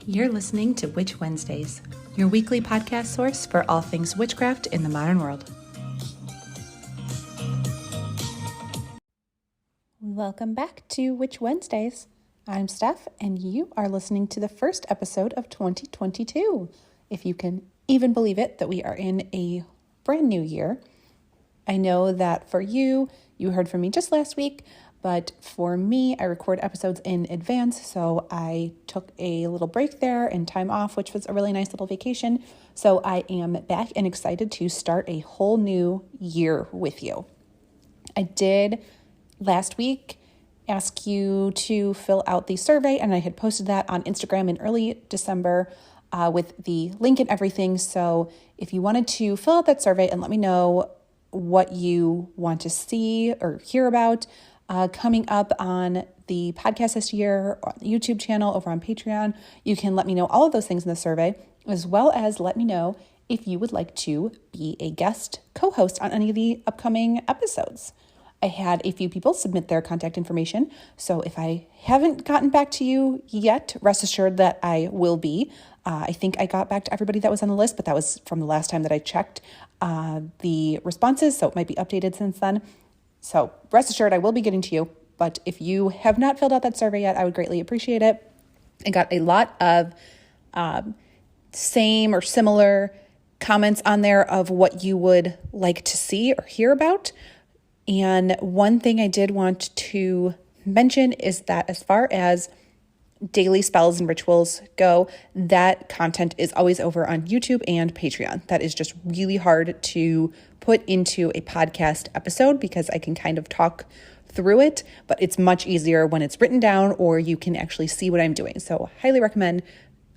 You're listening to Witch Wednesdays, your weekly podcast source for all things witchcraft in the modern world. Welcome back to Witch Wednesdays. I'm Steph, and you are listening to the first episode of 2022. If you can even believe it, that we are in a brand new year. I know that for you heard from me just last week, but for me, I record episodes in advance, so I took a little break there and time off, which was a really nice little vacation. So I am back and excited to start a whole new year with you. I did last week ask you to fill out the survey, and I had posted that on Instagram in early December with the link and everything. So if you wanted to fill out that survey and let me know what you want to see or hear about coming up on the podcast this year, or on the YouTube channel, over on Patreon, you can let me know all of those things in the survey, as well as let me know if you would like to be a guest co-host on any of the upcoming episodes. I had a few people submit their contact information, so if I haven't gotten back to you yet, rest assured that I will be. I think I got back to everybody that was on the list, but that was from the last time that I checked the responses, so it might be updated since then. So rest assured I will be getting to you, but if you have not filled out that survey yet, I would greatly appreciate it. I got a lot of same or similar comments on there of what you would like to see or hear about. And one thing I did want to mention is that as far as daily spells and rituals go, that content is always over on YouTube and Patreon. That is just really hard to put into a podcast episode because I can kind of talk through it, but it's much easier when it's written down or you can actually see what I'm doing. So highly recommend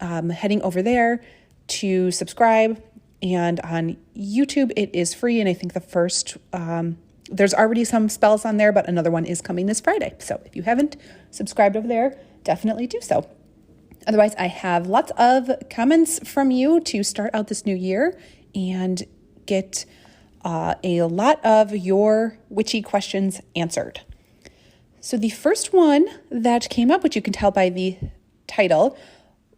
heading over there to subscribe. And on YouTube, it is free. And I think the first, there's already some spells on there, but another one is coming this Friday. So if you haven't subscribed over there, definitely do so. Otherwise, I have lots of comments from you to start out this new year and get a lot of your witchy questions answered. So the first one that came up, which you can tell by the title,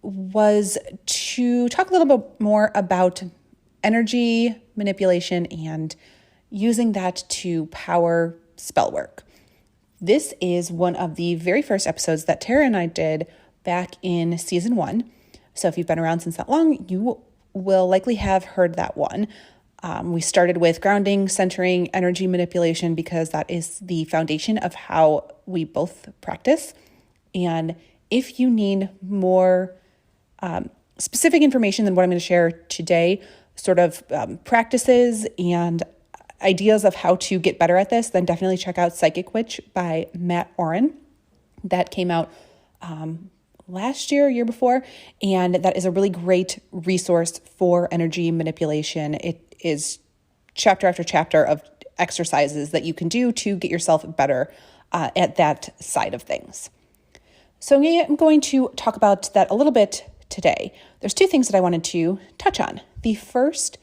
was to talk a little bit more about energy manipulation and using that to power spell work. This is one of the very first episodes that Tara and I did back in season 1. So if you've been around since that long, you will likely have heard that one. We started with grounding, centering, energy manipulation, because that is the foundation of how we both practice. And if you need more specific information than what I'm going to share today, sort of practices and ideas of how to get better at this, then definitely check out Psychic Witch by Matt Oren. That came out last year before, and that is a really great resource for energy manipulation. It is chapter after chapter of exercises that you can do to get yourself better at that side of things. So I'm going to talk about that a little bit today. There's two things that I wanted to touch on. The first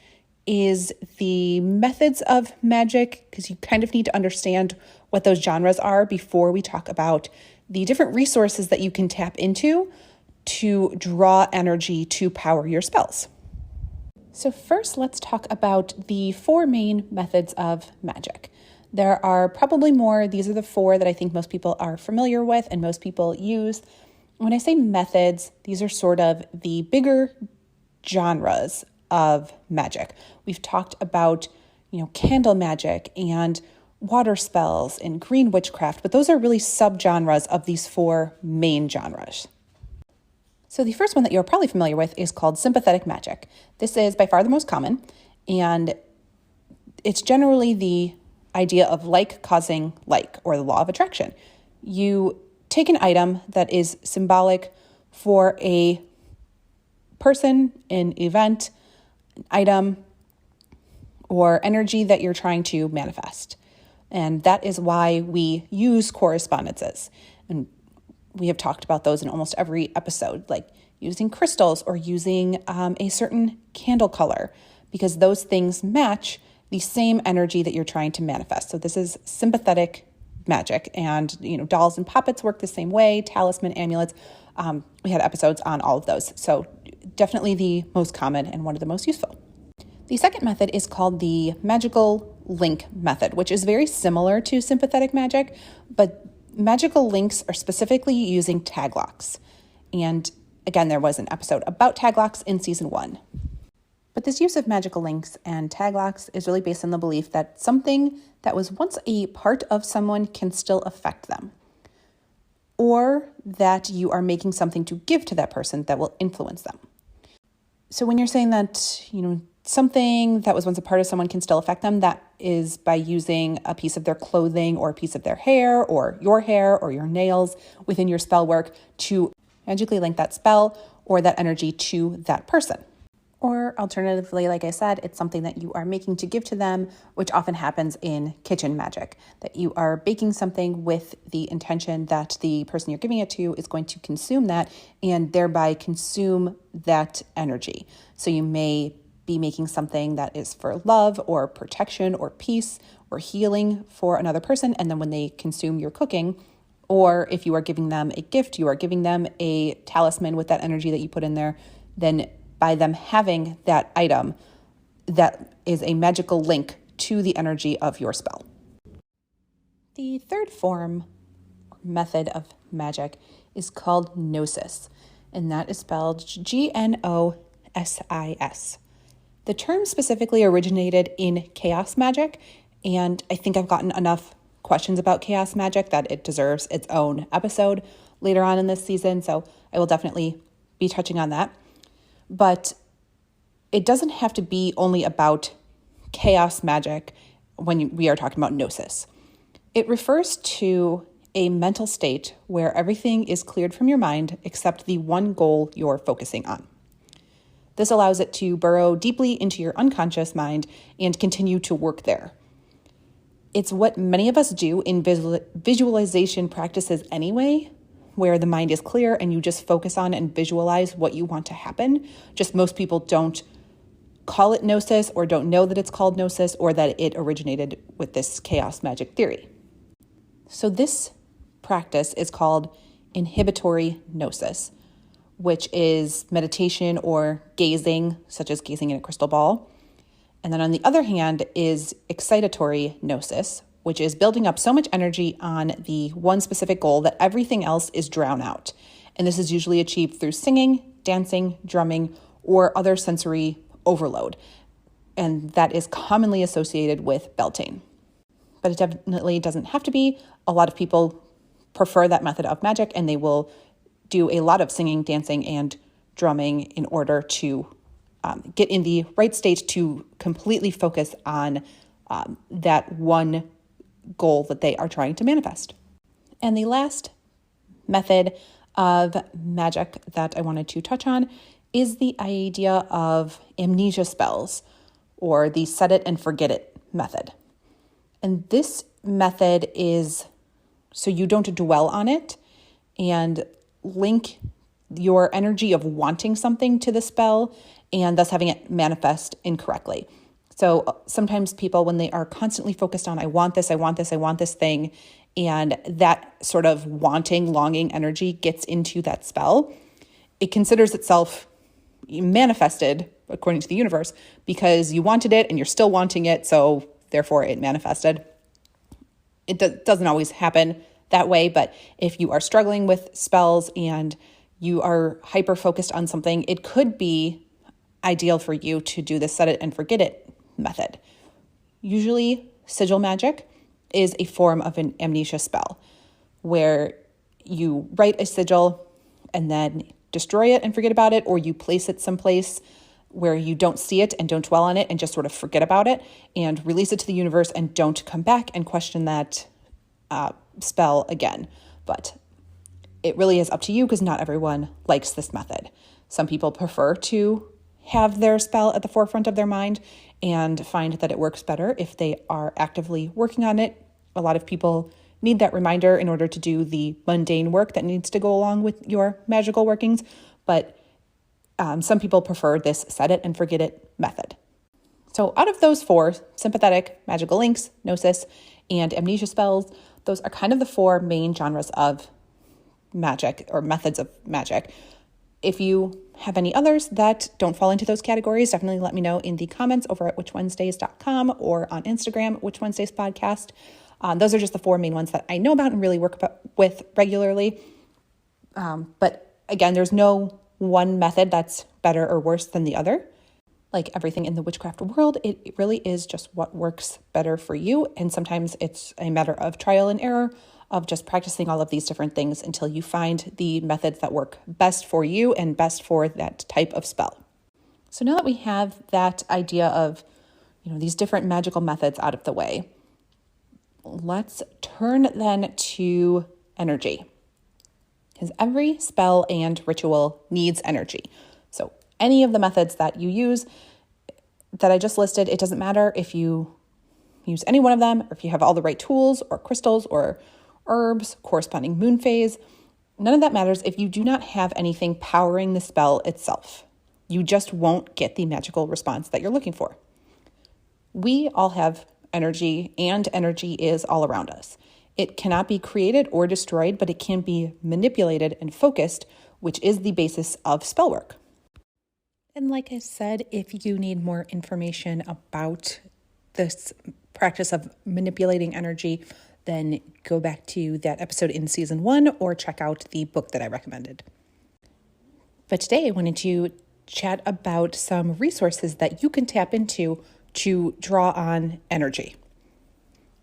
is the methods of magic, because you kind of need to understand what those genres are before we talk about the different resources that you can tap into to draw energy to power your spells. So first, let's talk about the 4 main methods of magic. There are probably more. These are the 4 that I think most people are familiar with and most people use. When I say methods, these are sort of the bigger genres of magic. We've talked about, candle magic and water spells and green witchcraft, but those are really subgenres of these 4 main genres. So the first one that you're probably familiar with is called sympathetic magic. This is by far the most common, and it's generally the idea of like causing like, or the law of attraction. You take an item that is symbolic for a person, an event, an item, or energy that you're trying to manifest. And that is why we use correspondences. And we have talked about those in almost every episode, like using crystals or using a certain candle color, because those things match the same energy that you're trying to manifest. So this is sympathetic magic, and dolls and puppets work the same way, talisman, amulets. We had episodes on all of those. So definitely the most common and one of the most useful. The second method is called the magical link method, which is very similar to sympathetic magic, but magical links are specifically using tag locks. And again, there was an episode about tag locks in season 1. But this use of magical links and tag locks is really based on the belief that something that was once a part of someone can still affect them, or that you are making something to give to that person that will influence them. So when you're saying that, something that was once a part of someone can still affect them, that is by using a piece of their clothing or a piece of their hair or your nails within your spell work to magically link that spell or that energy to that person. Or alternatively, like I said, it's something that you are making to give to them, which often happens in kitchen magic, that you are baking something with the intention that the person you're giving it to is going to consume that and thereby consume that energy. So you may be making something that is for love or protection or peace or healing for another person. And then when they consume your cooking, or if you are giving them a gift, you are giving them a talisman with that energy that you put in there, then by them having that item, that is a magical link to the energy of your spell. The third form or method of magic is called gnosis, and that is spelled Gnosis. The term specifically originated in chaos magic, and I think I've gotten enough questions about chaos magic that it deserves its own episode later on in this season, so I will definitely be touching on that. But it doesn't have to be only about chaos magic when we are talking about gnosis. It refers to a mental state where everything is cleared from your mind except the one goal you're focusing on. This allows it to burrow deeply into your unconscious mind and continue to work there. It's what many of us do in visualization practices anyway, where the mind is clear and you just focus on and visualize what you want to happen. Just most people don't call it gnosis or don't know that it's called gnosis or that it originated with this chaos magic theory. So this practice is called inhibitory gnosis, which is meditation or gazing, such as gazing in a crystal ball. And then on the other hand is excitatory gnosis, which is building up so much energy on the one specific goal that everything else is drowned out. And this is usually achieved through singing, dancing, drumming, or other sensory overload. And that is commonly associated with Beltane. But it definitely doesn't have to be. A lot of people prefer that method of magic, and they will do a lot of singing, dancing, and drumming in order to get in the right state to completely focus on that one goal that they are trying to manifest. And the last method of magic that I wanted to touch on is the idea of amnesia spells, or the set it and forget it method. And this method is so you don't dwell on it and link your energy of wanting something to the spell and thus having it manifest incorrectly. So sometimes people, when they are constantly focused on, I want this thing, and that sort of wanting, longing energy gets into that spell, it considers itself manifested according to the universe because you wanted it and you're still wanting it, so therefore it manifested. It doesn't always happen that way, but if you are struggling with spells and you are hyper-focused on something, it could be ideal for you to do the set it and forget it method. Usually, sigil magic is a form of an amnesia spell where you write a sigil and then destroy it and forget about it, or you place it someplace where you don't see it and don't dwell on it and just sort of forget about it and release it to the universe and don't come back and question that spell again. But it really is up to you because not everyone likes this method. Some people prefer to have their spell at the forefront of their mind and find that it works better if they are actively working on it. A lot of people need that reminder in order to do the mundane work that needs to go along with your magical workings, but some people prefer this set it and forget it method. So out of those four, sympathetic, magical links, gnosis, and amnesia spells, those are kind of the four main genres of magic or methods of magic. If you have any others that don't fall into those categories, definitely let me know in the comments over at witchwednesdays.com or on Instagram, Witch Wednesdays Podcast. Those are just the 4 main ones that I know about and really work with regularly. But again, there's no one method that's better or worse than the other. Like everything in the witchcraft world, it really is just what works better for you. And sometimes it's a matter of trial and error, of just practicing all of these different things until you find the methods that work best for you and best for that type of spell. So now that we have that idea of, these different magical methods out of the way, let's turn then to energy. Because every spell and ritual needs energy. So any of the methods that you use that I just listed, it doesn't matter if you use any one of them, or if you have all the right tools or crystals or herbs, corresponding moon phase. None of that matters if you do not have anything powering the spell itself. You just won't get the magical response that you're looking for. We all have energy, and energy is all around us. It cannot be created or destroyed, but it can be manipulated and focused, which is the basis of spell work. And like I said, if you need more information about this practice of manipulating energy, then go back to that episode in season 1 or check out the book that I recommended. But today I wanted to chat about some resources that you can tap into to draw on energy.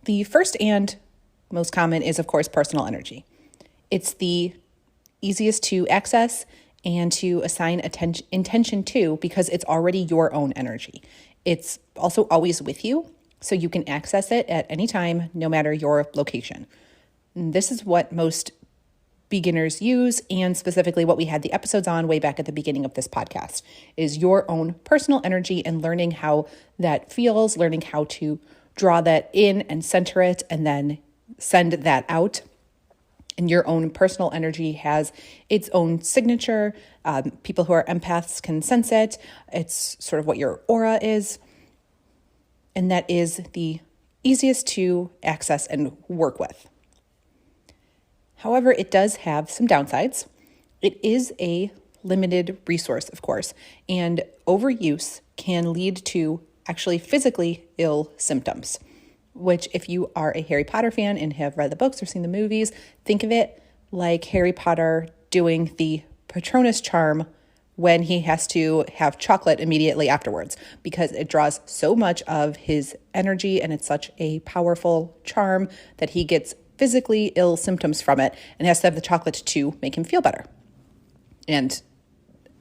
The first and most common is, of course, personal energy. It's the easiest to access and to assign intention to because it's already your own energy. It's also always with you, so you can access it at any time, no matter your location. And this is what most beginners use, and specifically what we had the episodes on way back at the beginning of this podcast, is your own personal energy and learning how that feels, learning how to draw that in and center it, and then send that out. And your own personal energy has its own signature. People who are empaths can sense it. It's sort of what your aura is. And that is the easiest to access and work with. However, it does have some downsides. It is a limited resource, of course, and overuse can lead to actually physically ill symptoms, which if you are a Harry Potter fan and have read the books or seen the movies, think of it like Harry Potter doing the Patronus charm when he has to have chocolate immediately afterwards, because it draws so much of his energy and it's such a powerful charm that he gets physically ill symptoms from it and has to have the chocolate to make him feel better. And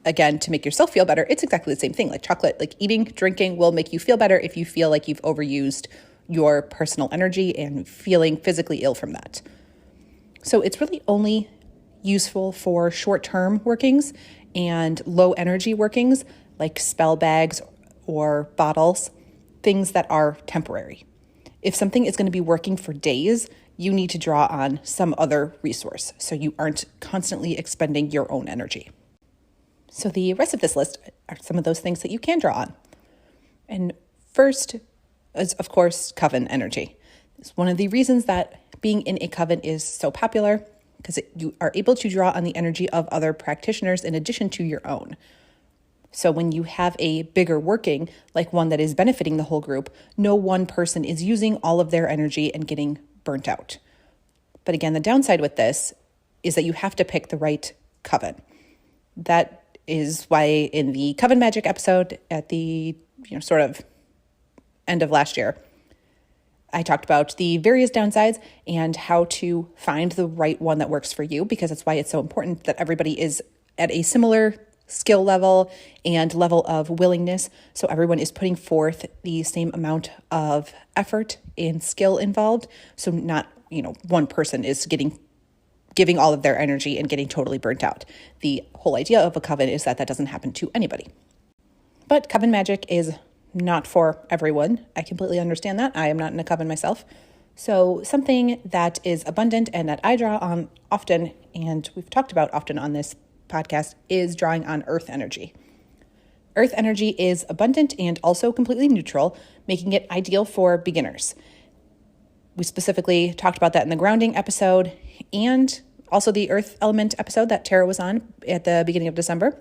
again, to make yourself feel better, it's exactly the same thing. Like chocolate, like eating, drinking will make you feel better if you feel like you've overused your personal energy and feeling physically ill from that. So it's really only useful for short-term workings and low energy workings like spell bags or bottles, things that are temporary. If something is going to be working for days, you need to draw on some other resource so you aren't constantly expending your own energy. So the rest of this list are some of those things that you can draw on. And first is, of course, coven energy. It's one of the reasons that being in a coven is so popular, because you are able to draw on the energy of other practitioners in addition to your own. So when you have a bigger working, like one that is benefiting the whole group, no one person is using all of their energy and getting burnt out. But again, the downside with this is that you have to pick the right coven. That is why in the Coven Magic episode at the sort of end of last year, I talked about the various downsides and how to find the right one that works for you, because that's why it's so important that everybody is at a similar skill level and level of willingness. So everyone is putting forth the same amount of effort and skill involved. So not, one person is giving all of their energy and getting totally burnt out. The whole idea of a coven is that doesn't happen to anybody. But coven magic is not for everyone. I completely understand that. I am not in a coven myself. So something that is abundant and that I draw on often, and we've talked about often on this podcast, is drawing on earth energy. Earth energy is abundant and also completely neutral, making it ideal for beginners. We specifically talked about that in the grounding episode, and also the earth element episode that Tara was on at the beginning of December,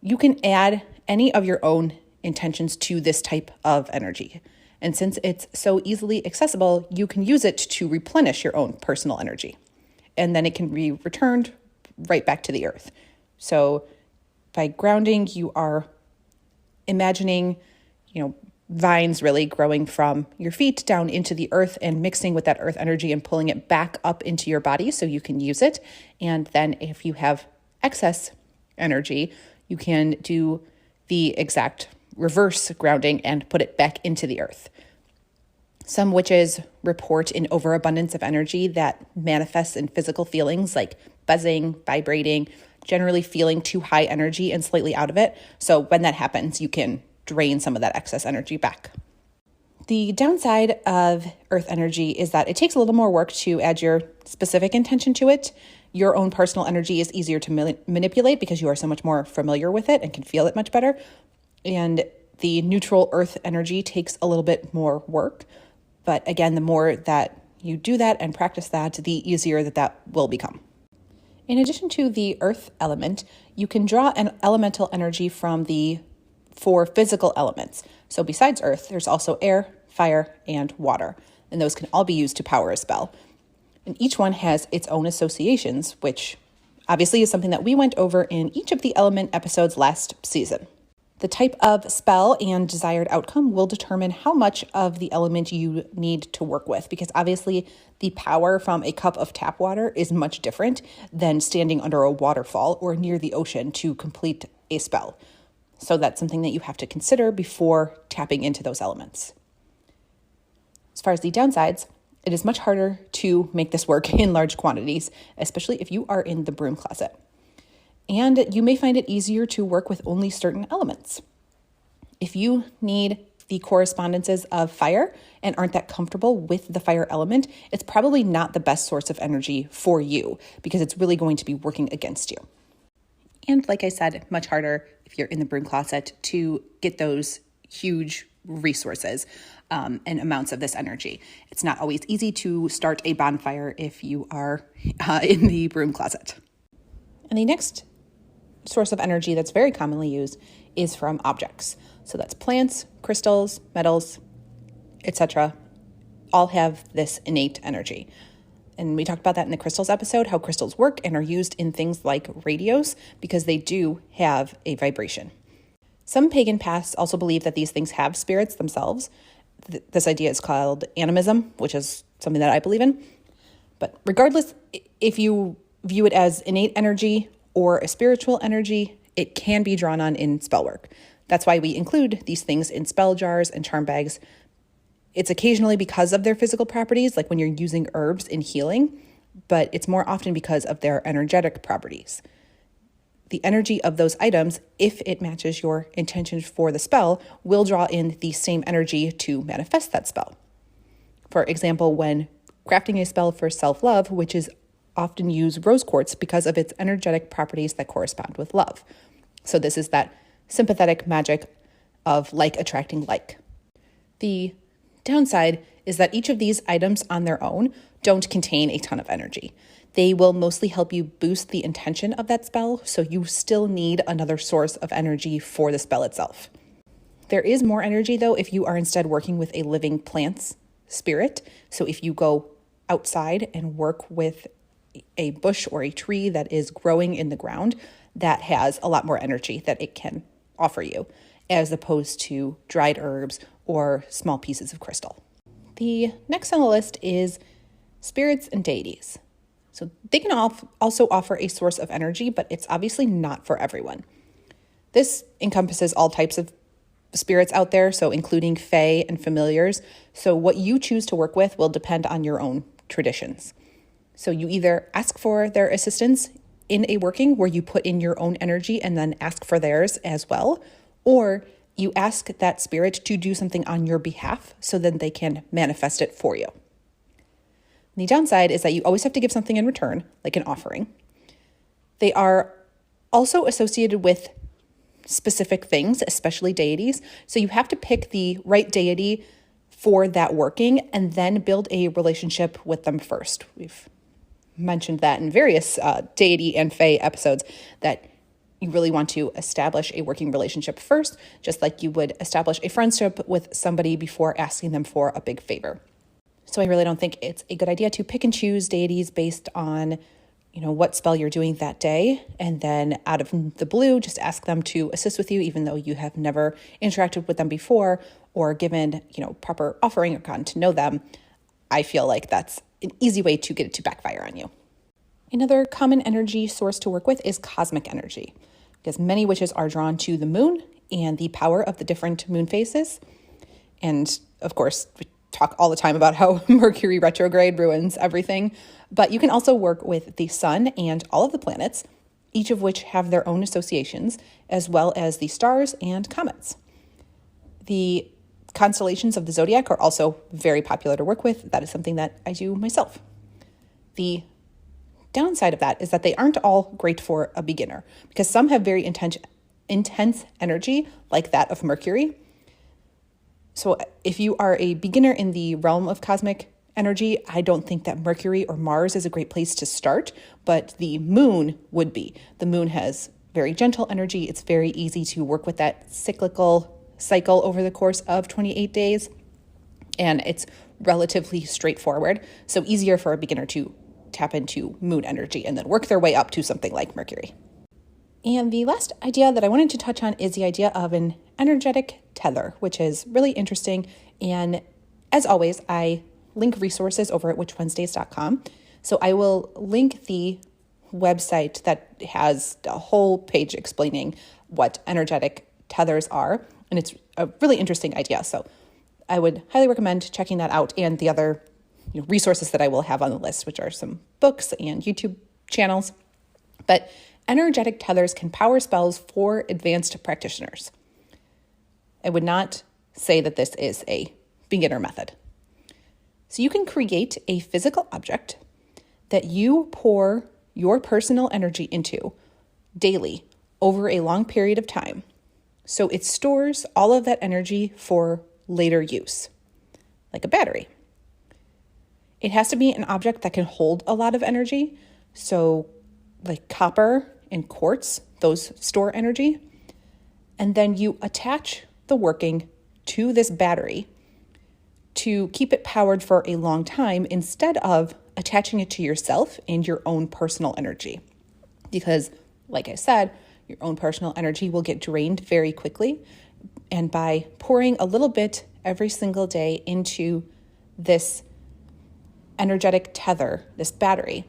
you can add any of your own intentions to this type of energy. And since it's so easily accessible, you can use it to replenish your own personal energy. And then it can be returned right back to the earth. So by grounding, you are imagining, vines really growing from your feet down into the earth and mixing with that earth energy and pulling it back up into your body so you can use it. And then if you have excess energy, you can do the exact reverse grounding and put it back into the earth. Some witches report an overabundance of energy that manifests in physical feelings like buzzing, vibrating, generally feeling too high energy and slightly out of it. So when that happens, you can drain some of that excess energy back. The downside of earth energy is that it takes a little more work to add your specific intention to it. Your own personal energy is easier to manipulate because you are so much more familiar with it and can feel it much better. And the neutral earth energy takes a little bit more work. But again, the more that you do that and practice that, the easier that will become. In addition to the earth element, you can draw an elemental energy from the 4 physical elements. So besides earth, there's also air, fire, and water. And those can all be used to power a spell. And each one has its own associations, which obviously is something that we went over in each of the element episodes last season. The type of spell and desired outcome will determine how much of the element you need to work with, because obviously the power from a cup of tap water is much different than standing under a waterfall or near the ocean to complete a spell. So that's something that you have to consider before tapping into those elements. As far as the downsides, it is much harder to make this work in large quantities, especially if you are in the broom closet. And you may find it easier to work with only certain elements. If you need the correspondences of fire and aren't that comfortable with the fire element, it's probably not the best source of energy for you because it's really going to be working against you. And like I said, much harder if you're in the broom closet to get those huge resources and amounts of this energy. It's not always easy to start a bonfire if you are in the broom closet. And the next source of energy that's very commonly used is from objects. So that's plants, crystals, metals, etc. All have this innate energy. And we talked about that in the crystals episode, how crystals work and are used in things like radios because they do have a vibration. Some pagan paths also believe that these things have spirits themselves. This idea is called animism, which is something that I believe in. But regardless, if you view it as innate energy or a spiritual energy, it can be drawn on in spell work. That's why we include these things in spell jars and charm bags. It's occasionally because of their physical properties, like when you're using herbs in healing, but it's more often because of their energetic properties. The energy of those items, if it matches your intention for the spell, will draw in the same energy to manifest that spell. For example, when crafting a spell for self-love, which is often use rose quartz because of its energetic properties that correspond with love. So this is that sympathetic magic of like attracting like. The downside is that each of these items on their own don't contain a ton of energy. They will mostly help you boost the intention of that spell, so you still need another source of energy for the spell itself. There is more energy, though, if you are instead working with a living plant's spirit. So if you go outside and work with a bush or a tree that is growing in the ground, that has a lot more energy that it can offer you, as opposed to dried herbs or small pieces of crystal. The next on the list is spirits and deities. So they can also offer a source of energy, but it's obviously not for everyone. This encompasses all types of spirits out there, so including fae and familiars. So what you choose to work with will depend on your own traditions. So you either ask for their assistance in a working where you put in your own energy and then ask for theirs as well, or you ask that spirit to do something on your behalf so then they can manifest it for you. The downside is that you always have to give something in return, like an offering. They are also associated with specific things, especially deities. So you have to pick the right deity for that working and then build a relationship with them first. We've mentioned that in various deity and fae episodes, that you really want to establish a working relationship first, just like you would establish a friendship with somebody before asking them for a big favor. So I really don't think it's a good idea to pick and choose deities based on, what spell you're doing that day. And then out of the blue, just ask them to assist with you, even though you have never interacted with them before or given, proper offering or gotten to know them. I feel like that's an easy way to get it to backfire on you. Another common energy source to work with is cosmic energy, because many witches are drawn to the moon and the power of the different moon phases. And of course, we talk all the time about how Mercury retrograde ruins everything, but you can also work with the sun and all of the planets, each of which have their own associations, as well as the stars and comets. The constellations of the zodiac are also very popular to work with. That is something that I do myself. The downside of that is that they aren't all great for a beginner, because some have very intense energy like that of Mercury. So if you are a beginner in the realm of cosmic energy, I don't think that Mercury or Mars is a great place to start, but the moon would be. The moon has very gentle energy. It's very easy to work with that cyclical cycle over the course of 28 days, and it's relatively straightforward. So easier for a beginner to tap into moon energy and then work their way up to something like Mercury. And the last idea that I wanted to touch on is the idea of an energetic tether, which is really interesting. And as always, I link resources over at witchwednesdays.com. So I will link the website that has a whole page explaining what energetic tethers are. And it's a really interesting idea. So I would highly recommend checking that out, and the other resources that I will have on the list, which are some books and YouTube channels. But energetic tethers can power spells for advanced practitioners. I would not say that this is a beginner method. So you can create a physical object that you pour your personal energy into daily over a long period of time. So it stores all of that energy for later use, like a battery. It has to be an object that can hold a lot of energy. So like copper and quartz, those store energy. And then you attach the working to this battery to keep it powered for a long time instead of attaching it to yourself and your own personal energy. Because, like I said, your own personal energy will get drained very quickly. And by pouring a little bit every single day into this energetic tether, this battery,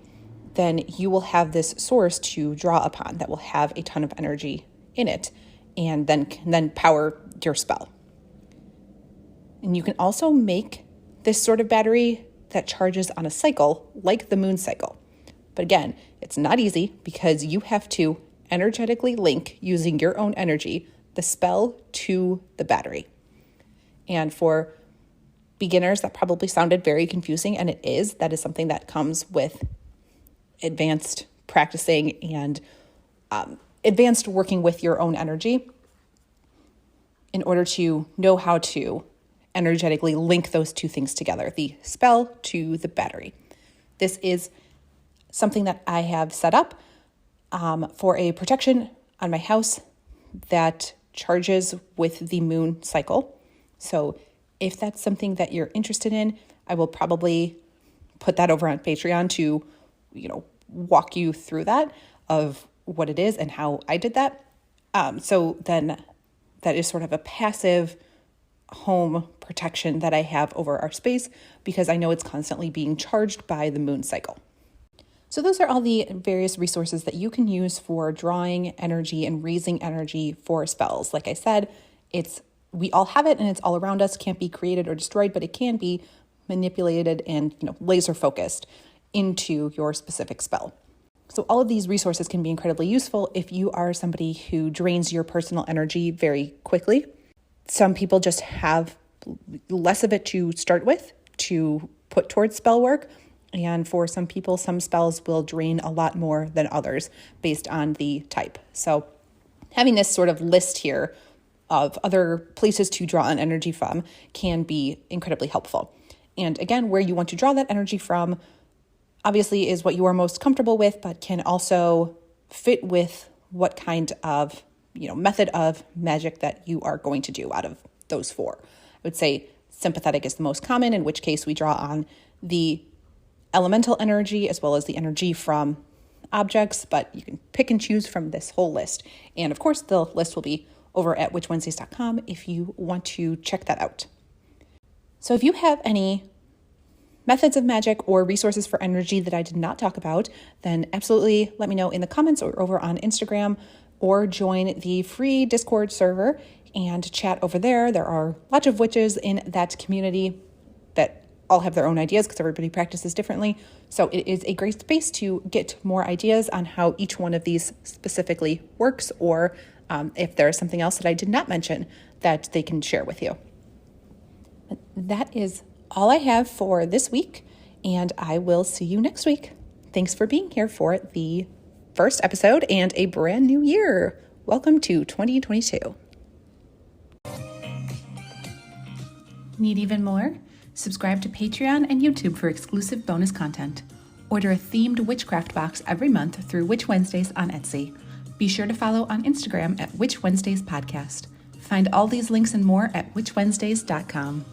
then you will have this source to draw upon that will have a ton of energy in it, and then power your spell. And you can also make this sort of battery that charges on a cycle like the moon cycle. But again, it's not easy because you have to energetically link, using your own energy, the spell to the battery. And for beginners, that probably sounded very confusing, and it is. That is something that comes with advanced practicing and advanced working with your own energy in order to know how to energetically link those two things together, the spell to the battery. This is something that I have set up for a protection on my house that charges with the moon cycle. So if that's something that you're interested in, I will probably put that over on Patreon to, walk you through that of what it is and how I did that. So then that is sort of a passive home protection that I have over our space because I know it's constantly being charged by the moon cycle. So those are all the various resources that you can use for drawing energy and raising energy for spells. Like I said, we all have it and it's all around us. Can't be created or destroyed, but it can be manipulated and laser focused into your specific spell. So all of these resources can be incredibly useful if you are somebody who drains your personal energy very quickly. Some people just have less of it to start with to put towards spell work. And for some people, some spells will drain a lot more than others based on the type. So having this sort of list here of other places to draw on energy from can be incredibly helpful. And again, where you want to draw that energy from, obviously is what you are most comfortable with, but can also fit with what kind of, method of magic that you are going to do out of those four. I would say sympathetic is the most common, in which case we draw on the elemental energy as well as the energy from objects, but you can pick and choose from this whole list. And of course, the list will be over at witchwednesdays.com if you want to check that out. So if you have any methods of magic or resources for energy that I did not talk about, then absolutely let me know in the comments or over on Instagram, or join the free Discord server and chat over there. There are lots of witches in that community that all have their own ideas because everybody practices differently. So it is a great space to get more ideas on how each one of these specifically works, or if there is something else that I did not mention that they can share with you. That is all I have for this week, and I will see you next week. Thanks for being here for the first episode and a brand new year. Welcome to 2022. Need even more? Subscribe to Patreon and YouTube for exclusive bonus content. Order a themed witchcraft box every month through Witch Wednesdays on Etsy. Be sure to follow on Instagram at Witch Wednesdays Podcast. Find all these links and more at witchwednesdays.com.